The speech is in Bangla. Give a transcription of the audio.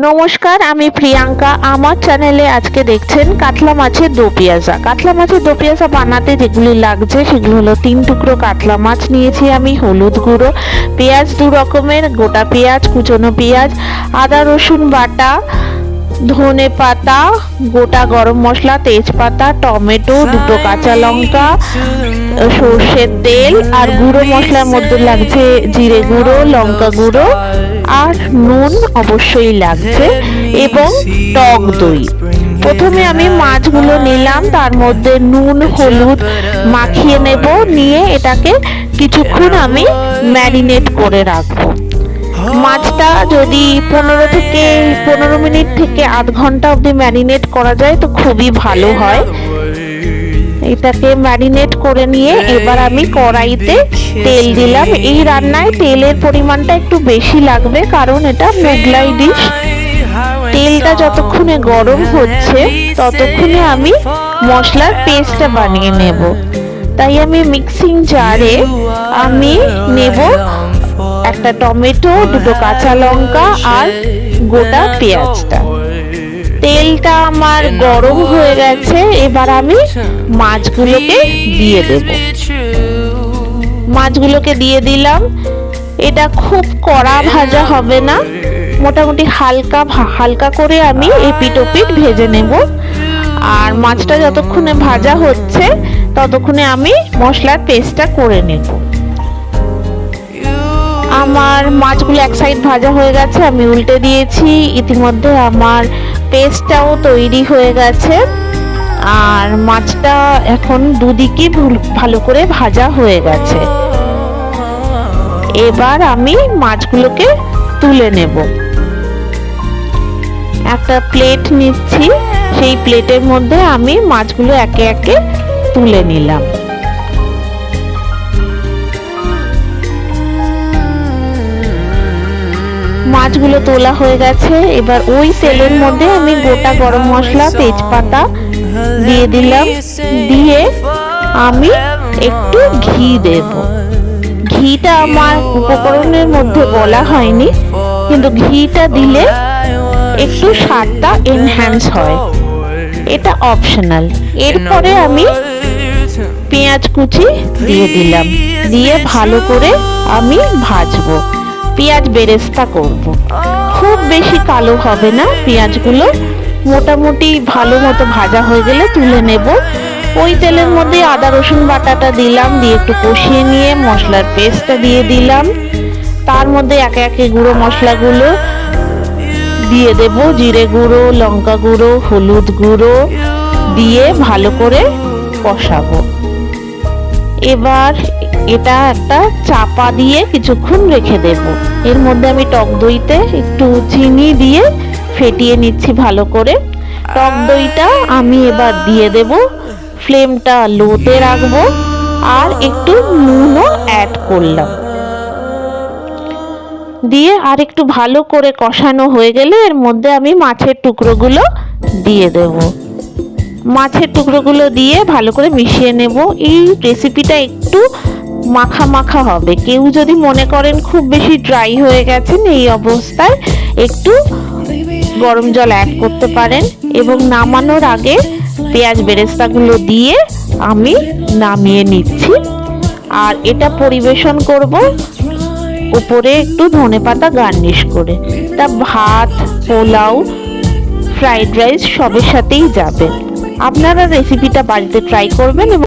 নমস্কার, আমি প্রিয়াঙ্কা। আমার চ্যানেলে আজকে দেখছেন কাতলা মাছের দো পেঁয়াজা। কাতলা মাছের দো পেঁয়াজা বানাতে যেগুলি লাগছে সেগুলো হলো 3 টুকরো কাতলা মাছ নিয়েছি আমি, হলুদ গুঁড়ো, পেঁয়াজ 2 রকমের, গোটা পেঁয়াজ, কুচনো পেঁয়াজ, আদা রসুন বাটা, ধনে পাতা, গোটা গরম মশলা, তেজপাতা, টমেটো, 2টো কাঁচা লঙ্কা, সর্ষের তেল, আর গুঁড়ো মশলার মধ্যে লাগছে জিরে গুঁড়ো, লঙ্কা গুঁড়ো, আর নুন অবশ্যই লাগছে, এবং টক দই। প্রথমে আমি মাছগুলো নিলাম, তার মধ্যে নুন হলুদ মাখিয়ে নেব, নিয়ে এটাকে কিছুক্ষণ আমি ম্যারিনেট করে রাখবো। মাছটা যদি 15 মিনিট থেকে আধ ঘন্টা অবধি ম্যারিনেট করা যায় তো খুবই ভালো হয়। এটাকে ম্যারিনেট করে নিয়ে এবার আমি কড়াইতে তেল দিলাম। এই রান্নায় তেলের পরিমাণটা একটু বেশি লাগবে, কারণ এটা মোগলাই ডিশ। তেলটা যতক্ষণে গরম হচ্ছে ততক্ষণে আমি মশলার পেস্টটা বানিয়ে নেব। তাই আমি মিক্সিং জারে আমি নেব একটা টমেটো, 2টো কাঁচা লঙ্কা, আর গোটা পেঁয়াজটা। তেলটা আমার গরম হয়ে গেছে, এবার আমি মাছগুলোকে দিয়ে দেব। মাছগুলোকে দিয়ে দিলাম। এটা খুব কড়া ভাজা হবে না, মোটামুটি হালকা হালকা করে আমি এপিট ওপিট ভেজে নেব। আর মাছটা যতক্ষণে ভাজা হচ্ছে ততক্ষণে আমি মশলার পেস্টটা করে নেব। আমার মাছগুলো এক সাইড ভাজা হয়ে গেছে, আমি উল্টে দিয়েছি। ইতিমধ্যে আমার পেস্টটাও তৈরি হয়ে গেছে, আর মাছটা এখন দুদিকে ভালো করে ভাজা হয়ে গেছে। এবার আমি মাছগুলোকে তুলে নেব। একটা প্লেট নিচ্ছি, সেই প্লেটের মধ্যে আমি মাছগুলো একে একে তুলে নিলাম। মাছগুলো তোলা হয়ে গেছে। এবার ওই তেলের মধ্যে আমি গোটা গরম মশলা, তেজপাতা দিয়ে দিলাম, দিয়ে আমি একটু ঘি দেব। ঘিটা আমার উপকরণের মধ্যে বলা হয়নি, কিন্তু ঘিটা দিলে একটু স্বাদটা এনহ্যান্স হয়, এটা অপশনাল। এরপরে আমি পেঁয়াজ কুচি দিয়ে দিলাম, দিয়ে ভালো করে আমি ভাজবো। পেঁয়াজ বেরেস্তা করব, খুব বেশি কালো হবে না পেঁয়াজগুলো, মোটামুটি ভালো মতো ভাজা হয়ে গেলে তুলে নেব। ওই তেলের মধ্যে আদা রসুন বাটাটা দিলাম, দিয়ে একটু কষিয়ে নিয়ে মশলার পেস্টটা দিয়ে দিলাম। তার মধ্যে একে একে গুঁড়ো মশলাগুলো দিয়ে দেব, জিরে গুঁড়ো, লঙ্কা গুঁড়ো, হলুদ গুঁড়ো দিয়ে ভালো করে কষাবো। এবার এটা একটা চাপা দিয়ে কিছুক্ষণ রেখে দেব। এর মধ্যে আমি টক দইতে একটু চিনি দিয়ে ফেটিয়ে নিচ্ছি ভালো করে। টক দইটা আমি এবার দিয়ে দেব, ফ্লেমটা লোতে রাখবো, আর একটু নুনও অ্যাড করলাম। দিয়ে আর একটু ভালো করে কষানো হয়ে গেলে এর মধ্যে আমি মাছের টুকরোগুলো দিয়ে দেব। মাছের টুকরোগুলো দিয়ে ভালো করে মিশিয়ে নেব। এই রেসিপিটা একটু মাখা মাখা হবে। কেউ যদি মনে করেন খুব বেশি ড্রাই হয়ে গেছেন, এই অবস্থায় একটু গরম জল অ্যাড করতে পারেন, এবং নামানোর আগে পেঁয়াজ বেরেস্তাগুলো দিয়ে আমি নামিয়ে নিচ্ছি। আর এটা পরিবেশন করব উপরে একটু ধনেপাতা গার্নিশ করে। তা ভাত, পোলাও, ফ্রাইড রাইস সবের সাথেই যাবে। আপনারা রেসিপিটা বাড়িতে ট্রাই করবেন এবং